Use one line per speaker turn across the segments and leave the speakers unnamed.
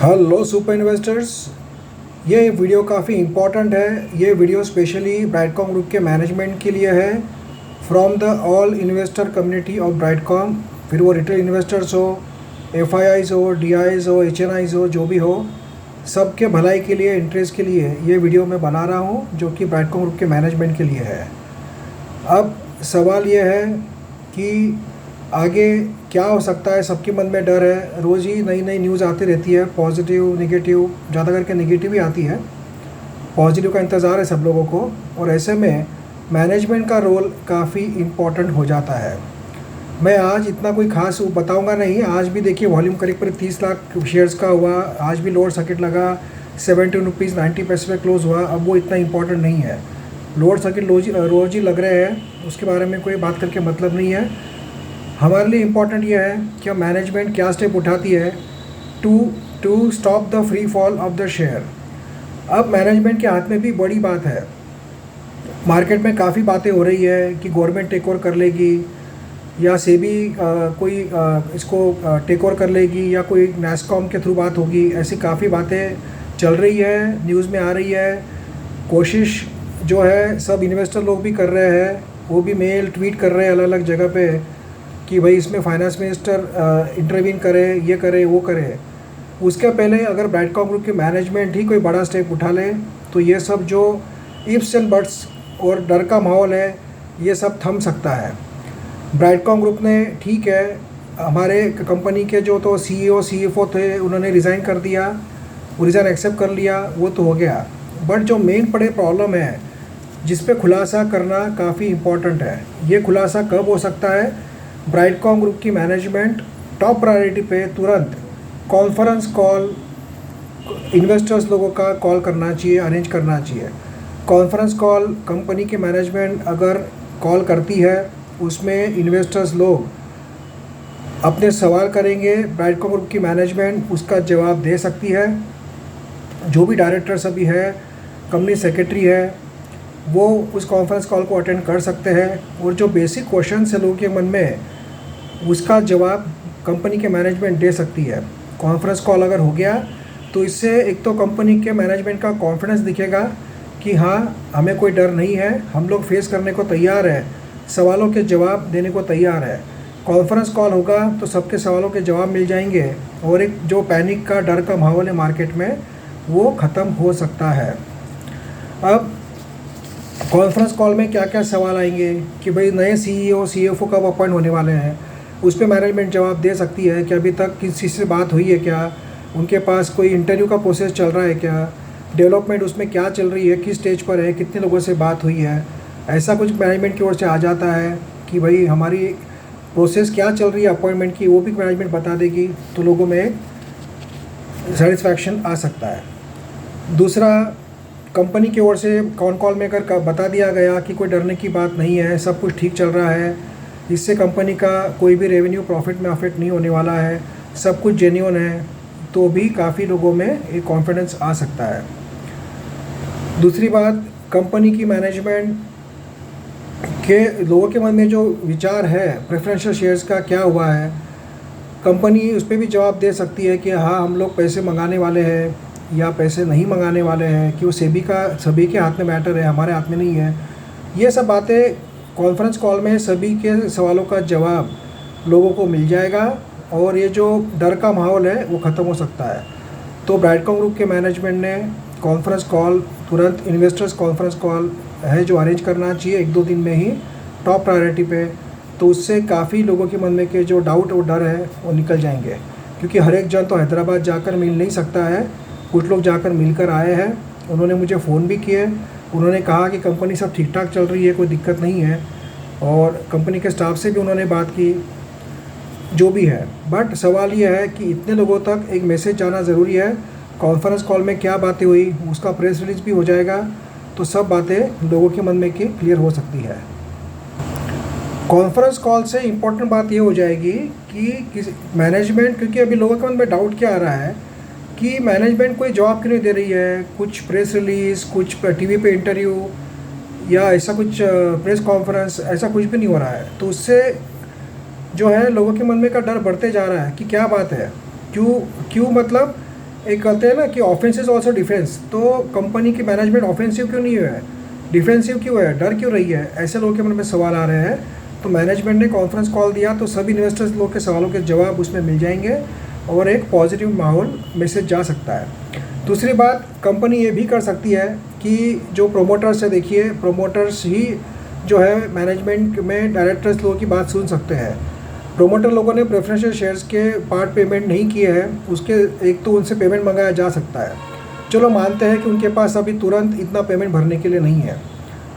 Hello super investors. ये video काफ़ी important है। ये वीडियो स्पेशली ब्राइटकॉम ग्रुप के मैनेजमेंट के लिए है, from the all investor community of Brightcom. फिर वो रिटेल इन्वेस्टर्स हो, एफआईआईज़ हो, डीआईज़ हो, एचएनआईज़ हो, जो भी हो, सबके भलाई के लिए, इंटरेस्ट के लिए ये वीडियो मैं बना रहा हूँ, जो कि ब्राइटकॉम ग्रुप के मैनेजमेंट के लिए है। अब सवाल ये है कि आगे क्या हो सकता है। सबके मन में डर है, रोज़ ही नई नई न्यूज़ आती रहती है, पॉजिटिव नेगेटिव, ज़्यादा करके नेगेटिव ही आती है। पॉजिटिव का इंतज़ार है सब लोगों को, और ऐसे में मैनेजमेंट का रोल काफ़ी इम्पोर्टेंट हो जाता है। मैं आज इतना कोई खास बताऊंगा नहीं। आज भी देखिए वॉल्यूम करीब 30 लाख शेयर्स का हुआ। आज भी लोअर सर्किट लगा, 17 रुपीज़ 90 पे क्लोज़ हुआ। अब वो इतना इम्पोर्टेंट नहीं है। लोअर सर्किट रोज ही लग रहे हैं, उसके बारे में कोई बात करके मतलब नहीं है। हमारे लिए इम्पॉर्टेंट यह है कि मैनेजमेंट क्या स्टेप उठाती है to to stop the free fall of the share. अब मैनेजमेंट के हाथ में भी बड़ी बात है। मार्केट में काफ़ी बातें हो रही है कि गवर्नमेंट टेक ओवर कर लेगी, या सेबी कोई इसको टेक ओवर कर लेगी, या कोई नैस्कॉम के थ्रू बात होगी। ऐसी काफ़ी बातें चल रही है, न्यूज़ में आ रही है। कोशिश जो है सब इन्वेस्टर लोग भी कर रहे हैं, वो भी मेल ट्वीट कर रहे हैं अलग अलग जगह पे कि भाई इसमें फाइनेंस मिनिस्टर इंटरवीन करे, ये करे, वो करे। उसके पहले अगर ब्राइटकॉम ग्रुप की मैनेजमेंट ही कोई बड़ा स्टेप उठा ले तो ये सब जो इफ्स एंड बट्स और डर का माहौल है, ये सब थम सकता है। ब्राइटकॉम ग्रुप ने, ठीक है, हमारे कंपनी के जो तो सीईओ सीएफओ थे, उन्होंने रिज़ाइन कर दिया, वो रिज़ाइन एक्सेप्ट कर लिया, वो तो हो गया। बट जो मेन बड़े प्रॉब्लम है, जिस पे खुलासा करना काफ़ी इम्पोर्टेंट है। ये खुलासा कब हो सकता है? ब्राइटकॉम ग्रुप की मैनेजमेंट टॉप प्रायोरिटी पे तुरंत कॉन्फ्रेंस कॉल इन्वेस्टर्स लोगों का कॉल करना चाहिए, अरेंज करना चाहिए। कॉन्फ्रेंस कॉल कंपनी की मैनेजमेंट अगर कॉल करती है, उसमें इन्वेस्टर्स लोग अपने सवाल करेंगे, ब्राइटकॉम ग्रुप की मैनेजमेंट उसका जवाब दे सकती है। जो भी डायरेक्टर सभी है, कंपनी सेक्रेटरी है, वो उस कॉन्फ्रेंस कॉल को अटेंड कर सकते हैं, और जो बेसिक क्वेश्चन है लोगों के मन में, उसका जवाब कंपनी के मैनेजमेंट दे सकती है। कॉन्फ्रेंस कॉल अगर हो गया तो इससे एक तो कंपनी के मैनेजमेंट का कॉन्फिडेंस दिखेगा कि हाँ, हमें कोई डर नहीं है, हम लोग फेस करने को तैयार है, सवालों के जवाब देने को तैयार है। कॉन्फ्रेंस कॉल होगा तो सबके सवालों के जवाब मिल जाएंगे, और एक जो पैनिक का, डर का माहौल है मार्केट में, वो ख़त्म हो सकता है। अब कॉन्फ्रेंस कॉल में क्या क्या सवाल आएंगे कि भाई नए सीईओ सीएफओ कब अपॉइंट होने वाले हैं, उस पर मैनेजमेंट जवाब दे सकती है कि अभी तक किसी से बात हुई है क्या, उनके पास कोई इंटरव्यू का प्रोसेस चल रहा है क्या, डेवलपमेंट उसमें क्या चल रही है, किस स्टेज पर है, कितने लोगों से बात हुई है। ऐसा कुछ मैनेजमेंट की ओर से आ जाता है कि भाई हमारी प्रोसेस क्या चल रही है अपॉइंटमेंट की, वो भी मैनेजमेंट बता देगी, तो लोगों में सेटिस्फैक्शन आ सकता है। दूसरा, कंपनी की ओर से कॉल में कर बता दिया गया कि कोई डरने की बात नहीं है, सब कुछ ठीक चल रहा है, इससे कंपनी का कोई भी रेवेन्यू प्रॉफिट में अफेक्ट नहीं होने वाला है, सब कुछ जेन्युइन है, तो भी काफ़ी लोगों में एक कॉन्फिडेंस आ सकता है। दूसरी बात, कंपनी की मैनेजमेंट के लोगों के मन में जो विचार है प्रेफरेंशियल शेयर्स का, क्या हुआ है, कंपनी उस पर भी जवाब दे सकती है कि हाँ, हम लोग पैसे मंगाने वाले हैं या पैसे नहीं मंगाने वाले हैं, कि वो सेबी का सभी के हाथ में मैटर है, हमारे हाथ में नहीं है। ये सब बातें कॉन्फ्रेंस कॉल में सभी के सवालों का जवाब लोगों को मिल जाएगा, और ये जो डर का माहौल है वो ख़त्म हो सकता है। तो ब्राइटकॉम ग्रुप के मैनेजमेंट ने कॉन्फ्रेंस कॉल तुरंत, इन्वेस्टर्स कॉन्फ्रेंस कॉल है जो अरेंज करना चाहिए 1-2 दिन में ही, टॉप प्रायोरिटी पे। तो उससे काफ़ी लोगों के मन में के जो डाउट और डर है वो निकल जाएंगे, क्योंकि हर एक जन तो हैदराबाद जाकर मिल नहीं सकता है। कुछ लोग जाकर मिलकर आए हैं, उन्होंने मुझे फ़ोन भी किए, उन्होंने कहा कि कंपनी सब ठीक ठाक चल रही है, कोई दिक्कत नहीं है, और कंपनी के स्टाफ से भी उन्होंने बात की, जो भी है। बट सवाल ये है कि इतने लोगों तक एक मैसेज जाना ज़रूरी है। कॉन्फ्रेंस कॉल में क्या बातें हुई, उसका प्रेस रिलीज भी हो जाएगा, तो सब बातें लोगों के मन में की क्लियर हो सकती है। कॉन्फ्रेंस कॉल से इम्पोर्टेंट बात ये हो जाएगी कि मैनेजमेंट, क्योंकि अभी लोगों के मन में डाउट क्या आ रहा है कि मैनेजमेंट कोई जवाब क्यों नहीं दे रही है, कुछ प्रेस रिलीज़, कुछ टीवी पे इंटरव्यू, या ऐसा कुछ प्रेस कॉन्फ्रेंस, ऐसा कुछ भी नहीं हो रहा है। तो उससे जो है लोगों के मन में का डर बढ़ते जा रहा है कि क्या बात है, क्यों मतलब एक कहते हैं ना कि ऑफेंस इज ऑल्सो डिफेंस, तो कंपनी की मैनेजमेंट ऑफेंसिव क्यों नहीं है, डिफेंसिव क्यों है, डर क्यों रही है, ऐसे लोगों के मन में सवाल आ रहे हैं। तो मैनेजमेंट ने कॉन्फ्रेंस कॉल दिया तो सभी इन्वेस्टर्स लोग के सवालों के जवाब उसमें मिल जाएंगे और एक पॉजिटिव माहौल मैसेज जा सकता है। दूसरी बात, कंपनी ये भी कर सकती है कि जो प्रोमोटर्स है, देखिए प्रोमोटर्स ही जो है मैनेजमेंट में डायरेक्टर्स लोगों की बात सुन सकते हैं। प्रोमोटर लोगों ने प्रेफरेंशियल शेयर्स के पार्ट पेमेंट नहीं किए हैं, उसके एक तो उनसे पेमेंट मंगाया जा सकता है। चलो मानते हैं कि उनके पास अभी तुरंत इतना पेमेंट भरने के लिए नहीं है,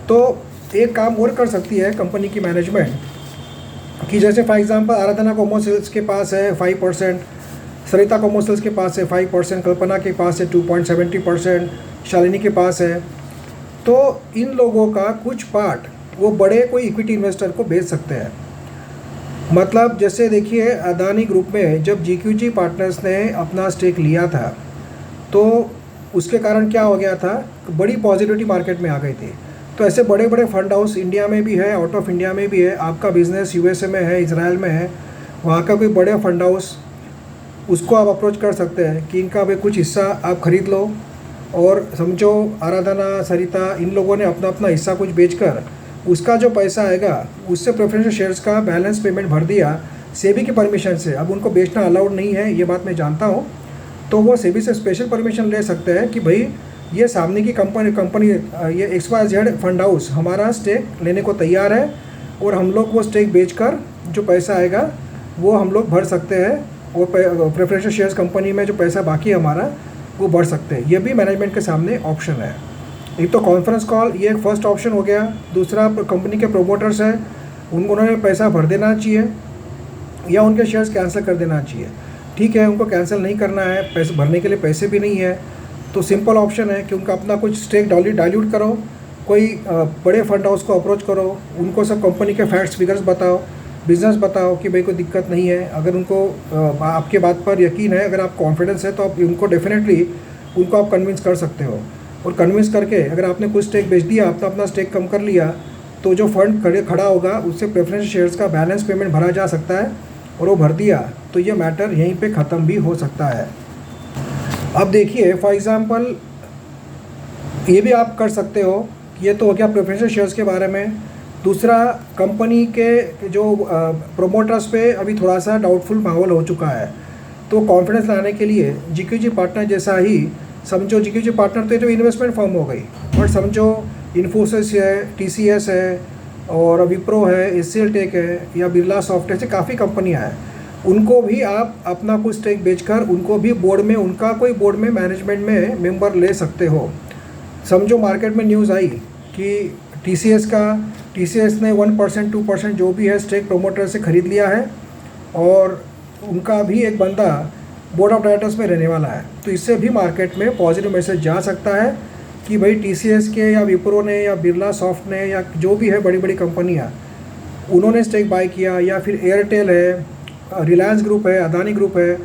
तो एक काम और कर सकती है कंपनी की मैनेजमेंट कि जैसे फॉर एग्जांपल आराधना कॉमर्शियल्स के पास है 5%, सरिता कॉमर्शियल्स के पास है 5%, कल्पना के पास है 2.70%, शालिनी के पास है, तो इन लोगों का कुछ पार्ट वो बड़े कोई इक्विटी इन्वेस्टर को बेच सकते हैं। मतलब जैसे देखिए अदानी ग्रुप में जब GQG पार्टनर्स ने अपना स्टेक लिया था तो उसके कारण क्या हो गया था, बड़ी पॉजिटिविटी मार्केट में आ गई थी। तो ऐसे बड़े बड़े फंड हाउस इंडिया में भी है, आउट ऑफ इंडिया में भी है। आपका बिज़नेस USA में है, इजराइल में है, वहाँ का कोई बड़े फंड हाउस, उसको आप अप्रोच कर सकते हैं कि इनका भी कुछ हिस्सा आप ख़रीद लो और समझो आराधना, सरिता, इन लोगों ने अपना अपना हिस्सा कुछ बेचकर उसका जो पैसा आएगा उससे प्रेफरेंशियल शेयर्स का बैलेंस पेमेंट भर दिया सेबी की परमिशन से। अब उनको बेचना अलाउड नहीं है, ये बात मैं जानता हूँ, तो वो सेबी से स्पेशल परमिशन ले सकते हैं कि भाई ये सामने की कंपनी ये XYZ फंड हाउस हमारा स्टेक लेने को तैयार है और हम लोग वो स्टेक बेचकर जो पैसा आएगा वो हम लोग भर सकते हैं और प्रेफरेंशियल शेयर्स कंपनी में जो पैसा बाकी है हमारा वो भर सकते हैं। ये भी मैनेजमेंट के सामने ऑप्शन है। एक तो कॉन्फ्रेंस कॉल, ये एक फर्स्ट ऑप्शन हो गया। दूसरा, कंपनी के प्रोमोटर्स हैं उन्होंने पैसा भर देना चाहिए या उनके शेयर्स कैंसिल कर देना चाहिए। ठीक है, उनको कैंसिल नहीं करना है, पैसे भरने के लिए पैसे भी नहीं है, तो सिंपल ऑप्शन है कि उनका अपना कुछ स्टेक डाइल्यूट करो, कोई बड़े फंड हाउस को अप्रोच करो, उनको सब कंपनी के फैक्ट्स फिगर्स बताओ, बिज़नेस बताओ कि भाई कोई दिक्कत नहीं है। अगर उनको आपके बात पर यकीन है, अगर आप कॉन्फिडेंस है, तो आप उनको डेफिनेटली उनको आप कन्विंस कर सकते हो। और कन्विंस करके अगर आपने कुछ स्टेक बेच दिया, आपने अपना स्टेक कम कर लिया, तो जो फंड खड़ा होगा उससे प्रेफरेंस शेयर्स का बैलेंस पेमेंट भरा जा सकता है और वो भर दिया तो ये मैटर यहीं पे ख़त्म भी हो सकता है। अब देखिए फॉर एग्ज़ाम्पल ये भी आप कर सकते हो, ये तो हो गया प्रेफरेंशियल शेयर्स के बारे में। दूसरा, कंपनी के जो प्रोमोटर्स पे अभी थोड़ा सा डाउटफुल माहौल हो चुका है, तो कॉन्फिडेंस लाने के लिए GQG पार्टनर जैसा ही समझो, GQG पार्टनर तो जो इन्वेस्टमेंट फर्म हो गई, बट समझो इन्फोसिस है, TCS है और विप्रो है, HCL टेक है या बिरला सॉफ्ट ऐसे काफ़ी कंपनियां हैं, उनको भी आप अपना कुछ स्टेक बेचकर उनको भी बोर्ड में, उनका कोई बोर्ड में मैनेजमेंट में मेंबर ले सकते हो। समझो मार्केट में न्यूज़ आई कि TCS ने 1% 2% जो भी है स्टेक प्रोमोटर से ख़रीद लिया है और उनका भी एक बंदा बोर्ड ऑफ डायरेक्टर्स में रहने वाला है, तो इससे भी मार्केट में पॉजिटिव मैसेज जा सकता है कि भाई TCS के या विप्रो ने या बिरला सॉफ्ट ने या जो भी है बड़ी बड़ी कंपनियां, उन्होंने स्टेक बाय किया, या फिर एयरटेल है, रिलायंस ग्रुप है, अदानी ग्रुप है,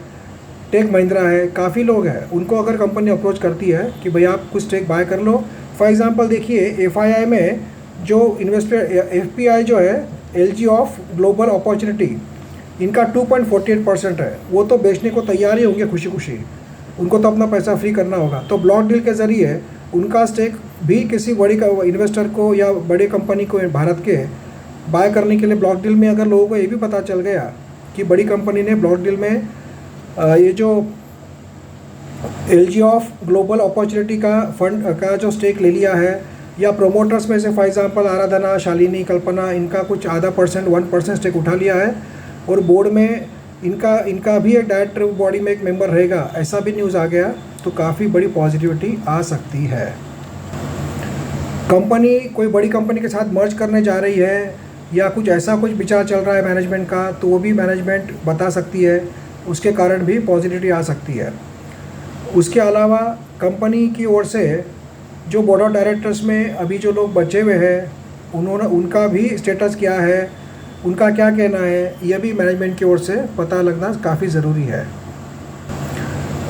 टेक महिंद्रा है, काफ़ी लोग हैं, उनको अगर कंपनी अप्रोच करती है कि भाई आप कुछ स्टेक बाय कर लो। फॉर एग्जांपल देखिए FII में जो इन्वेस्टर FPI जो है LG ऑफ ग्लोबल अपॉर्चुनिटी, इनका 2.48% है, वो तो बेचने को तैयार ही होंगे खुशी खुशी, उनको तो अपना पैसा फ्री करना होगा। तो ब्लॉक डील के ज़रिए उनका स्टेक भी किसी बड़ी इन्वेस्टर को या बड़ी कंपनी को भारत के बाय करने के लिए ब्लॉक डील में अगर लोगों को ये भी पता चल गया कि बड़ी कंपनी ने ब्लॉक डील में ये जो LG ऑफ ग्लोबल अपॉर्चुनिटी का फंड का जो स्टेक ले लिया है, या प्रोमोटर्स में से फॉर एग्जांपल आराधना, शालिनी, कल्पना, इनका कुछ आधा % 1% स्टेक उठा लिया है और बोर्ड में इनका भी एक डायरेक्टर बॉडी में एक मेंबर रहेगा, ऐसा भी न्यूज़ आ गया, तो काफ़ी बड़ी पॉजिटिविटी आ सकती है। कंपनी कोई बड़ी कंपनी के साथ मर्ज करने जा रही है या कुछ ऐसा कुछ विचार चल रहा है मैनेजमेंट का, तो वो भी मैनेजमेंट बता सकती है, उसके कारण भी पॉजिटिविटी आ सकती है। उसके अलावा कंपनी की ओर से जो बोर्ड ऑफ डायरेक्टर्स में अभी जो लोग बचे हुए हैं उनका भी स्टेटस क्या है, उनका क्या कहना है, यह भी मैनेजमेंट की ओर से पता लगना काफ़ी ज़रूरी है।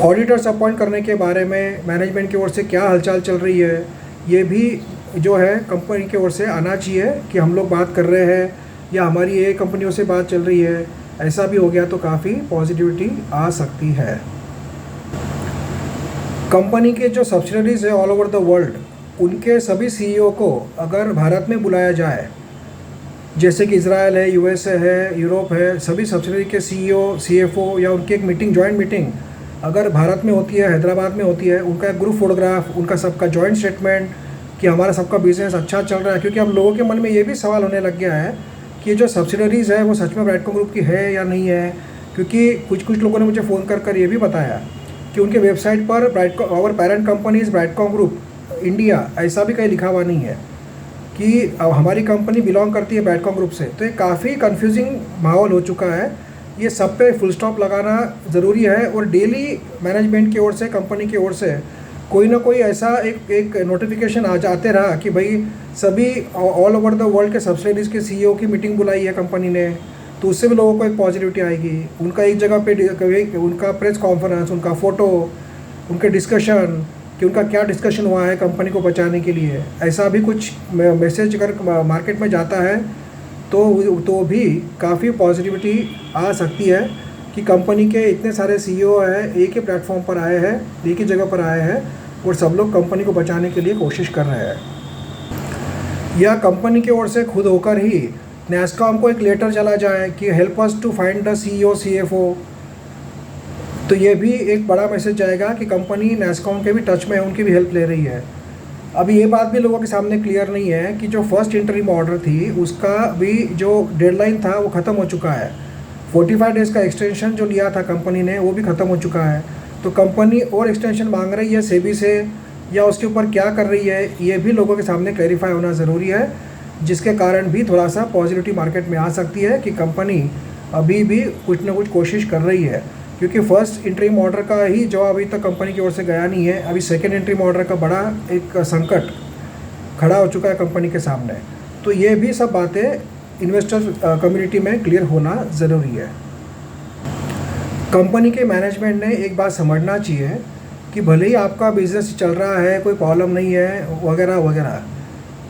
ऑडिटर्स अपॉइंट करने के बारे में मैनेजमेंट की ओर से क्या हलचल चल रही है, ये भी जो है कंपनी की ओर से आना चाहिए कि हम लोग बात कर रहे हैं या हमारी ये कंपनियों से बात चल रही है, ऐसा भी हो गया तो काफ़ी पॉजिटिविटी आ सकती है। कंपनी के जो सब्सिडरीज है ऑल ओवर द वर्ल्ड, उनके सभी सीईओ को अगर भारत में बुलाया जाए, जैसे कि इजराइल है, यूएसए है, यूरोप है, सभी सब्सिडरी के सीईओ, सीएफओ या उनकी एक मीटिंग, जॉइंट मीटिंग अगर भारत में होती है, हैदराबाद में होती है, उनका एक ग्रुप फोटोग्राफ, उनका सबका जॉइंट स्टेटमेंट कि हमारा सबका बिजनेस अच्छा चल रहा है। क्योंकि अब लोगों के मन में ये भी सवाल होने लग गया है कि जो सब्सिडरीज़ है वो सच में ब्राइडकॉम ग्रुप की है या नहीं है। क्योंकि कुछ लोगों ने मुझे फ़ोन कर ये भी बताया कि उनके वेबसाइट पर Brightcom, our parent companies Brightcom group India, ऐसा भी कहीं लिखा हुआ नहीं है कि अब हमारी कंपनी बिलोंग करती है ब्राइडकॉम ग्रुप से। तो ये काफ़ी कंफ्यूजिंग माहौल हो चुका है। ये सब पे फुल स्टॉप लगाना ज़रूरी है और डेली मैनेजमेंट की ओर से, कंपनी की ओर से कोई ना कोई ऐसा एक नोटिफिकेशन आ जाते रहा कि भाई सभी ऑल ओवर द वर्ल्ड के सब्सिडरीज के सीईओ की मीटिंग बुलाई है कंपनी ने, तो उससे भी लोगों को एक पॉजिटिविटी आएगी। उनका एक जगह पे उनका प्रेस कॉन्फ्रेंस, उनका फ़ोटो, उनके डिस्कशन कि उनका क्या डिस्कशन हुआ है कंपनी को बचाने के लिए, ऐसा भी कुछ मैसेज अगर मार्केट में जाता है तो भी काफ़ी पॉजिटिविटी आ सकती है कि कंपनी के इतने सारे सीईओ हैं, एक ही प्लेटफॉर्म पर आए हैं, एक ही जगह पर आए हैं और सब लोग कंपनी को बचाने के लिए कोशिश कर रहे हैं। या कंपनी की ओर से खुद होकर ही नैस्कॉम को एक लेटर चला जाए कि help us to find the CEO, CFO, तो ये भी एक बड़ा मैसेज जाएगा कि कंपनी नैस्कॉम के भी टच में है, उनकी भी हेल्प ले रही है। अभी ये बात भी लोगों के सामने क्लियर नहीं है कि जो फर्स्ट इंटरिम ऑर्डर थी उसका भी जो डेडलाइन था वो ख़त्म हो चुका है। 45 डेज़ का एक्सटेंशन जो लिया था कंपनी ने वो भी ख़त्म हो चुका है। तो कंपनी और एक्सटेंशन मांग रही है सेबी से या उसके ऊपर क्या कर रही है, ये भी लोगों के सामने क्लैरिफाई होना ज़रूरी है, जिसके कारण भी थोड़ा सा पॉजिटिविटी मार्केट में आ सकती है कि कंपनी अभी भी कुछ ना कुछ कोशिश कर रही है। क्योंकि फर्स्ट इंटरिम ऑर्डर का ही जवाब अभी तक कंपनी की ओर से गया नहीं है। अभी सेकेंड इंटरिम ऑर्डर का बड़ा एक संकट खड़ा हो चुका है कंपनी के सामने। तो ये भी सब बातें इन्वेस्टर कम्युनिटी में क्लियर होना ज़रूरी है। कंपनी के मैनेजमेंट ने एक बात समझना चाहिए कि भले ही आपका बिजनेस चल रहा है, कोई प्रॉब्लम नहीं है वगैरह वगैरह,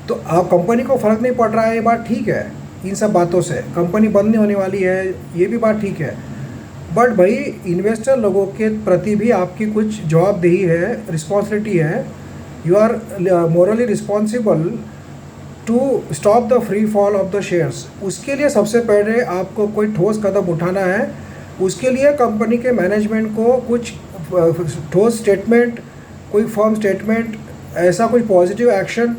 तो आप कंपनी को फ़र्क नहीं पड़ रहा है, ये बात ठीक है। इन सब बातों से कंपनी बंद नहीं होने वाली है, ये भी बात ठीक है। बट भाई इन्वेस्टर लोगों के प्रति भी आपकी कुछ जवाबदेही है, रिस्पॉन्सिबिलिटी है। You are morally responsible to stop the free fall of the shares. उसके लिए सबसे पहले आपको कोई ठोस कदम उठाना है। उसके लिए कंपनी के मैनेजमेंट को कुछ ठोस स्टेटमेंट, कोई फर्म स्टेटमेंट, ऐसा कोई पॉजिटिव एक्शन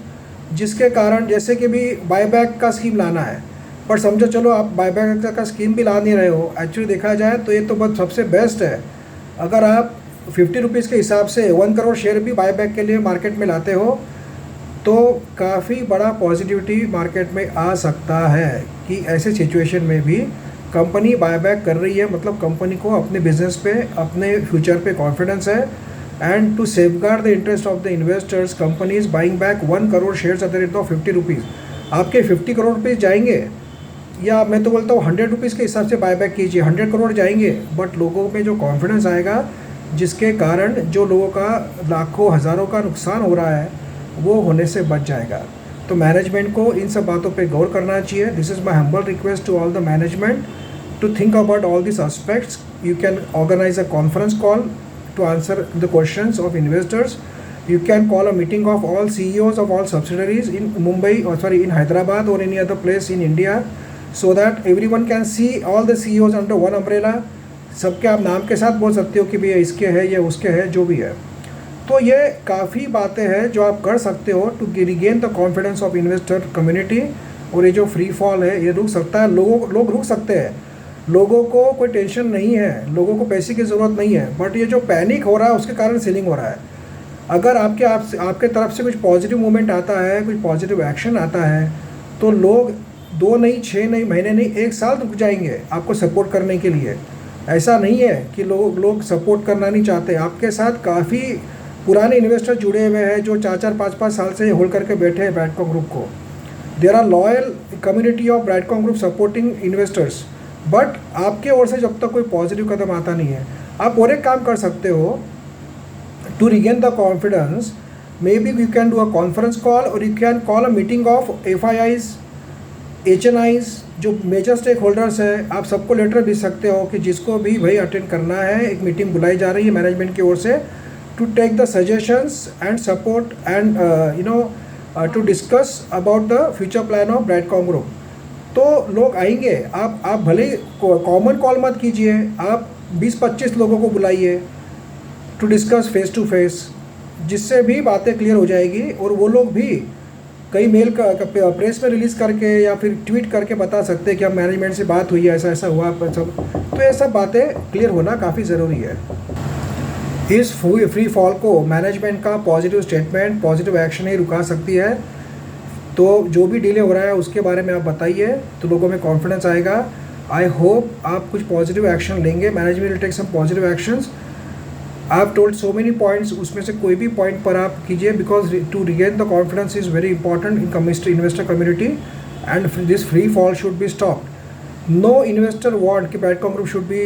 जिसके कारण, जैसे कि भी बायबैक का स्कीम लाना है, पर समझो चलो आप बायबैक का स्कीम भी ला नहीं रहे हो, एक्चुअली देखा जाए तो ये तो बहुत सबसे बेस्ट है। अगर आप 50 रुपीज़ के हिसाब से 1 करोड़ शेयर भी बायबैक के लिए मार्केट में लाते हो तो काफ़ी बड़ा पॉजिटिविटी मार्केट में आ सकता है कि ऐसे सिचुएशन में भी कंपनी बायबैक कर रही है। मतलब कंपनी को अपने बिजनेस पे, अपने फ्यूचर पे कॉन्फिडेंस है। And to safeguard the interest of the investors, company is buying back 1 crore shares at the rate of 50 rupees. आपके 50 करोड़ रुपीज़ जाएंगे, या मैं तो बोलता हूँ 100 रुपीज़ के हिसाब से बायबैक कीजिए, 100 करोड़ जाएंगे, बट लोगों में जो कॉन्फिडेंस आएगा, जिसके कारण जो लोगों का लाखों हज़ारों का नुकसान हो रहा है वो होने से बच जाएगा। तो मैनेजमेंट को इन सब बातों पे गौर करना चाहिए। This is my humble request to all the management to think about all this aspects. You can organise a conference call to answer the questions of investors. You can call a meeting of all CEOs of all subsidiaries in Mumbai, or in Hyderabad or any other place in India, so that everyone can see all the CEOs under one umbrella. सबके आप नाम के साथ बोल सकते हो कि भैया इसके है, ये उसके है, जो भी है। तो ये काफ़ी बातें हैं जो आप कर सकते हो to regain the confidence of investor community. और ये जो फ्री फॉल है ये रुक सकता है, लोग रुक सकते हैं। लोगों को कोई टेंशन नहीं है, लोगों को पैसे की ज़रूरत नहीं है, बट ये जो पैनिक हो रहा है उसके कारण सेलिंग हो रहा है। अगर आपके तरफ से कुछ पॉजिटिव मूवमेंट आता है, कुछ पॉजिटिव एक्शन आता है, तो लोग 2 नहीं, 6 नहीं, महीने नहीं, 1 साल रुक जाएंगे आपको सपोर्ट करने के लिए। ऐसा नहीं है कि लोग सपोर्ट करना नहीं चाहते। आपके साथ काफ़ी पुराने इन्वेस्टर जुड़े हुए हैं जो 4-4, 5-5 साल से होल्ड करके बैठे हैं ब्राइडकॉम ग्रुप को। There are loyal community of Brightcom group supporting investors. But आपके ओर से जब तक कोई पॉजिटिव कदम आता नहीं है, आप और एक काम कर सकते हो to regain the confidence. Maybe you can do a conference call और you can call a meeting of FIIs, HNIs, जो मेजर स्टेक होल्डर्स हैं। आप सबको लेटर भेज सकते हो कि जिसको भी भाई अटेंड करना है, एक मीटिंग बुलाई जा रही है मैनेजमेंट की ओर से to take the suggestions and support and to discuss about the future plan of Brightcom Group. तो लोग आएंगे, आप भले कॉमन कॉल मत कीजिए, आप 20-25 लोगों को बुलाइए to discuss face to face, जिससे भी बातें क्लियर हो जाएगी और वो लोग भी कई मेल का प्रेस में रिलीज़ करके या फिर ट्वीट करके बता सकते हैं कि हम मैनेजमेंट से बात हुई है, ऐसा ऐसा हुआ सब। तो ये सब बातें क्लियर होना काफ़ी ज़रूरी है। इस फ्री फॉल को मैनेजमेंट का पॉजिटिव स्टेटमेंट, पॉजिटिव एक्शन ही रुका सकती है। तो जो भी डिले हो रहा है उसके बारे में आप बताइए, तो लोगों में कॉन्फिडेंस आएगा। आई होप आप कुछ पॉजिटिव एक्शन लेंगे, management will take some positive actions. I have told so many points, उसमें से कोई भी पॉइंट पर आप कीजिए, because to regain the confidence is very important in investor community and this free fall should be stopped. No investor want कि Brightcom group should be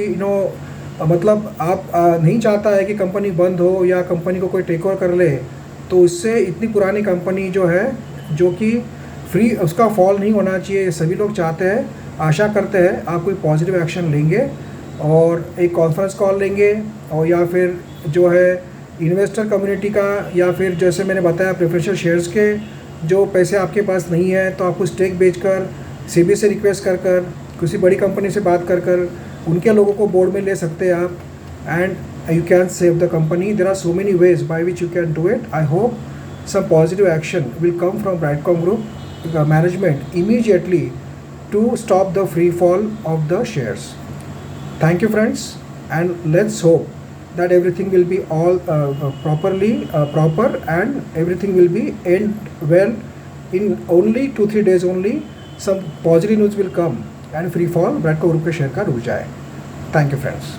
मतलब आप नहीं चाहता है कि कंपनी बंद हो या कंपनी को कोई टेक ओवर कर ले। तो उससे इतनी पुरानी कंपनी जो है, जो कि फ्री, उसका फॉल नहीं होना चाहिए, सभी लोग चाहते हैं। आशा करते हैं आप कोई पॉजिटिव एक्शन लेंगे और एक कॉन्फ्रेंस कॉल लेंगे, और या फिर जो है इन्वेस्टर कम्युनिटी का, या फिर जैसे मैंने बताया प्रेफरेंशियल शेयर्स के जो पैसे आपके पास नहीं है, तो आपको स्टेक बेचकर सेबी से रिक्वेस्ट कर किसी बड़ी कंपनी से बात कर उनके लोगों को बोर्ड में ले सकते हैं आप, and you can save the company. There are so many ways by which you can do it. I hope some positive action will come from Brightcom Group management immediately to stop the free fall of the shares. Thank you friends, and let's hope that everything will be all proper and everything will be end well. In only 2-3 days only some positive news will come and free fall Brightcom Group के share का रुक जाए। Thank you friends.